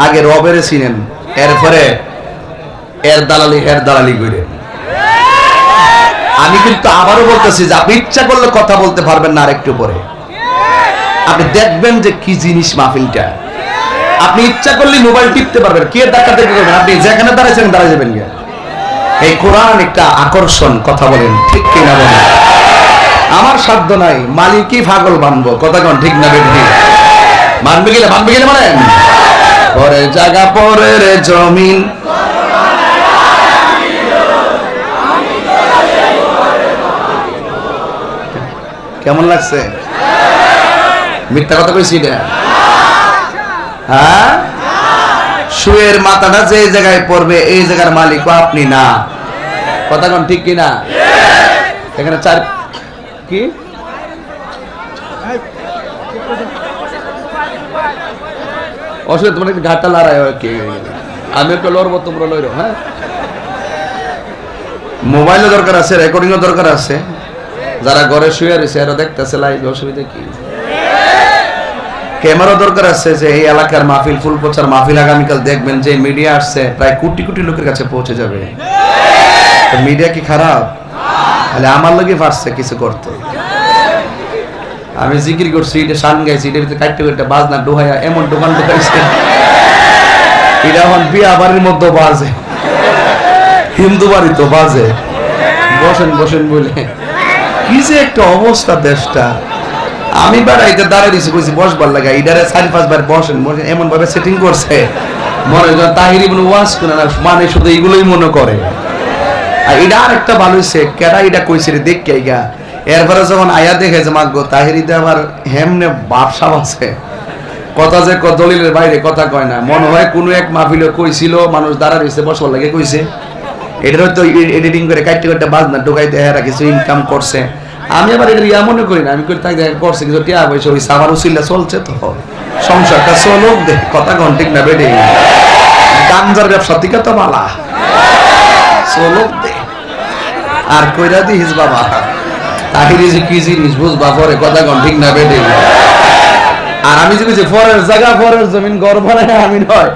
আগে রবের চিনেন, এরপরে এর দালালি করে। আমি কিন্তু আবারও বলতেছি যে আপনি ইচ্ছা করলে কথা বলতে পারবেন না, আরেকটু পরে আপনি দেখবেন যে কি জিনিস মাহফিলটা। আপনি ইচ্ছা করলে মোবাইল টিপতে পারবেন, কে ডাকাতে করবেন, আপনি যেখানে দাঁড়াইছেন দাঁড়াই যাবেন। এই কোরআন একটা আকর্ষণ, কথা বলেন ঠিক কিনা বলেন। আমার সাধ্য নাই, মালিকই পাগল বানবো, কথা কোন ঠিক না বেঠি? মানবে গেলে বলেন। পরে জায়গা পরের জমিন, কেমন লাগছে? মিথ্যা কথা কইছি না? হ্যাঁ, শুয়ের মাথাটা যে জায়গায় পড়বে এই জায়গার মালিক আপনি না, কথা কোন ঠিক কিনা? এখানে চার কি অসুবিধা, তোমার একটু ঘাটটা লড়াই কি, আমি একটু লড়বো, তোমরা লড়ো। হ্যাঁ, মোবাইলও দরকার আছে, রেকর্ডিংও দরকার আছে। যারা ঘরে শুয়ে রয়েছে এরা দেখতেছে লাইভ, অসুবিধা কি? ক্যামেরা দরকার আছে, যে এই এলাকার মাহফিল, ফুলপোচার মাহফিল আগামীকাল দেখবেন যে মিডিয়া আসছে প্রায় কোটি কোটি লোকের কাছে পৌঁছে যাবে। মিডিয়া কি খারাপ? তাহলে আমার লোকই পারছে কিছু করতে। আমি জিকির করছি, এটা শান গাইছি, এটার ভিতরে কাটতে কাটতে বাজনা ডোহাইয়া এমন দোকান ঢুকাইছে, এটা এখন বিয়া বাড়ির মধ্যে বাজে, হিন্দু বাড়ি তো বাজে। বসেন বসেন বলে কি যে একটা অবস্থা দেশটা। আমি বেড়াইতে দাঁড়াই দিছি, কইছি বসবার লাগা, ইডারে 4-5 বার বসেন বসেন এমন ভাবে সেটিং করছে, মনে হয় তাহিরি মনে ওয়াজ করে না, মানে শুধু এইগুলোই মনে করে। আর এটা আর একটা ভালো হয়েছে, কেডা এটা কইছে রে দেখ কে গা। এরপরে যখন আয়া দেখে যে মাগো তাহিরিতে আবার হেমনে বাপসাব আছে, কথা যে দলিলের বাইরে কথা কয় না। মনে হয় কোনো এক মাহফিলে কইছিল, মানুষ দাঁড়া রয়েছে বসবার লাগে কইছে, এটার হয়তো এডিটিং করে কাটতে কাটতে বাজনা ঢুকাইতে হেরা কিছু ইনকাম করছে। আমি আবার এটা ইয়া মনে করি না, আমি করি তাই করছে কিছু টিয়া পয়সা, ওই সাবার উচিল্লা চলছে তো, সংসারটা চলুক দে, কথা কোন ঠিক না বেডে? গাঞ্জার ব্যবসা থেকে তো বালা চলুক দে, আর কইরা দিস বাবা তাহিরি যে কি জিনিস বুঝবা পরে, কথা কোন ঠিক না বেডে? আর আমি যে বুঝি পরের জায়গা পরের জমিন ঘর বানায়, আমি নয়,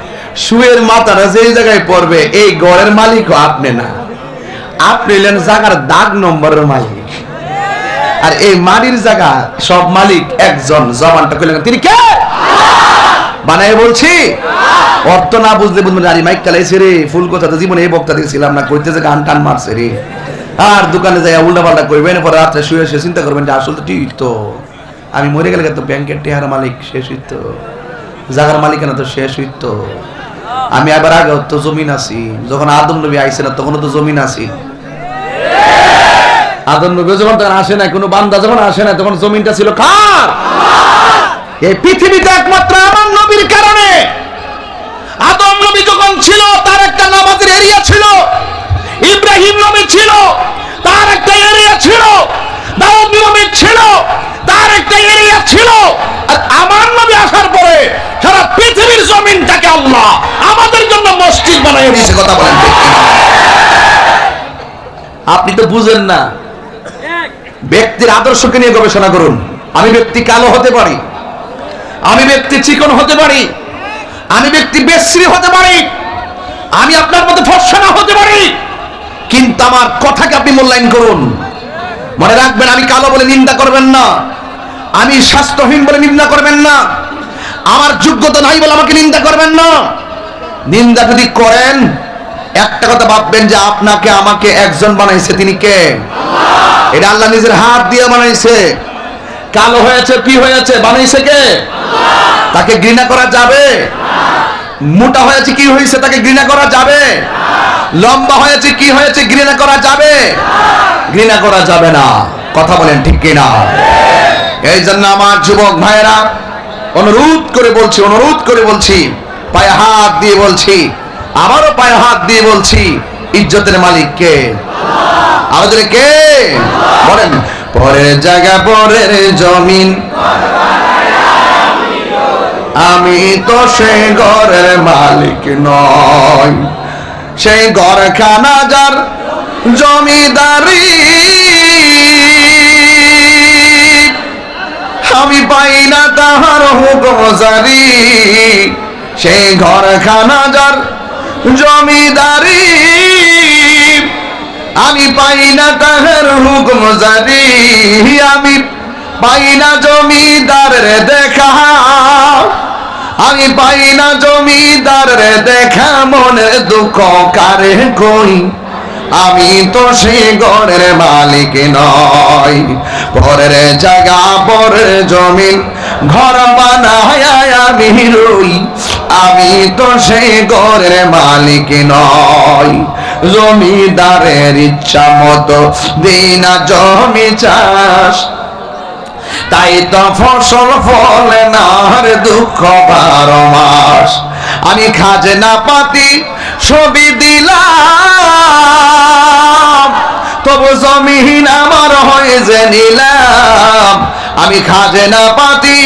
শুয়ের মাথাটা যেই জায়গায় পড়বে এই ঘরের মালিক আপনি না, আপনি হলেন জায়গার দাগ নম্বরের মালিক। আর এই মাটির জায়গা সব মালিক একজন, জবানটা কইলেন তিনি কে? বানাই বলছি, অর্থ না বুঝলে বুঝবেন আরে মাইক চালাইছে রে, ফুল কথা তো জীবনে এই বক্তা দেখছিলাম না, কইতেছে গান টান মারছে রে। আর দোকানে যাই উল্টা পাল্টা কইবেন, পরে রাত্রে শুয়ে শুয়ে চিন্তা করবেন যে আসলে তো ঠিক তো, আমি মরে গেলে তো ব্যাংকের টেহার মালিক শেষ হইত, জায়গার মালিকানা তো শেষ হইত। আমি আবার আগে তো জমিন আছি, যখন আদম নবী আইছে না তখন তো জমিন আছি। আদম নবী যখন তখন আসে না, কোনো বান্দা যখন আসে না তখন জমিনটা ছিল কার? এই পৃথিবীতে একমাত্র আমার নবীর কারণে। আদম নবী যখন ছিল তার একটা নামাজের এরিয়া ছিল, ইব্রাহিম নবী ছিল তার একটা এরিয়া ছিল, দাউদ নবী ছিল তার একটা এরিয়া ছিল। আর আমার নবী আসার পরে সারা পৃথিবীর জমিনটাকে আল্লাহ আমাদের জন্য মসজিদ বানিয়ে দিয়েছে, কথা বলেন ঠিক কিনা? আপনি তো বুঝেন না। ব্যক্তির আদর্শকে নিয়ে গবেষণা করুন। আমি ব্যক্তি কালো হতে পারি, আমি ব্যক্তি চিকন হতে পারি, আমি ব্যক্তি বেশ্রী হতে পারি, আমি আপনার মতো ফর্সা না হতে পারি, কিন্তু আমার কথাকে আপনি মূল্যায়ন করুন। মনে রাখবেন, আমি কালো বলে নিন্দা করবেন না, আমি স্বাস্থ্যহীন বলে নিন্দা করবেন না, আমার যোগ্যতা নাই বলে আমাকে নিন্দা করবেন না। নিন্দা যদি করেন একটা কথা ভাববেন যে আপনাকে আমাকে একজন বানাইছে, তিনি কে? এটা আল্লাহ নিজের হাত দিয়ে বানাইছে। কালো হয়েছে কি হয়েছে, বানাইছে কে? তাকে ঘৃণা করা যাবে? মোটা হয়েছে কি হয়েছে, তাকে ঘৃণা করা যাবে? লম্বা হয়েছে কি হয়েছে, ঘৃণা করা যাবে? ঘৃণা করা যাবে না, কথা বলেন ঠিক কিনা? এই জন্য আমার যুবক ভাইয়েরা অনুরোধ করে বলছি, পায়ে হাত দিয়ে বলছি, আবারও পায়ে হাত দিয়ে বলছি, ইজ্জতের মালিক কে? আমাদের কে? বলেন, পরের জায়গা পরের জমিন, আমি তো সেই ঘরের মালিক নয়, সেই ঘরখানা যার জমিদারি, আমি পাই না তাহার হুকুম জারি, সেই ঘরখানা যার জমিদারি, আমি পাই না তাহার হুকুম জারি, আমি পাই না জমিদারের দেখা, আমি পাই না জমিদারের দেখা, মনের দুঃখ কারে কই, আমি তো সে ঘরের মালিক নই। পরের জায়গা পরের জমিন ঘর বানায় আমি রই, আমি তো সে ঘরের মালিক নই। জমিদারের ইচ্ছা মতো দিন জমি চাষ, তাই তো ফসল ফলে না রে দুঃখ 12 মাস। আমি খাজনা পাতি সবই দিলাম, তবু জমিন আমার হয়ে যে নিলাম। আমি খাজনা পাতি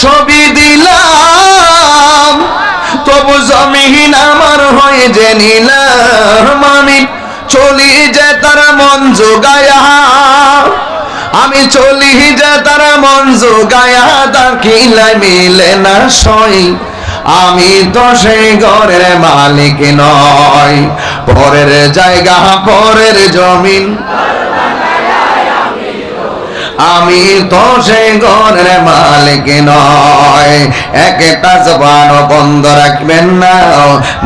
সবই দিলাম, তবু জমিন আমার হয়ে যে নিলাম। আমি চলি যে তার মন জোগায়া, আমি চলি যে তার মন জোগায়া, দাখিলাই মিলে না সই, আমি তো সেই ঘরের মালিক নই। পরের জায়গা পরের জমিন, আমি তো সেই ঘরের মালিক নয়। একটা জবান বন্ধ রাখবেন না,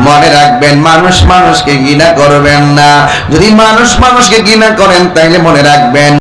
মনে রাখবেন মানুষ মানুষকে ঘৃণা করবেন না। যদি মানুষ মানুষকে ঘৃণা করেন তাইলে মনে রাখবেন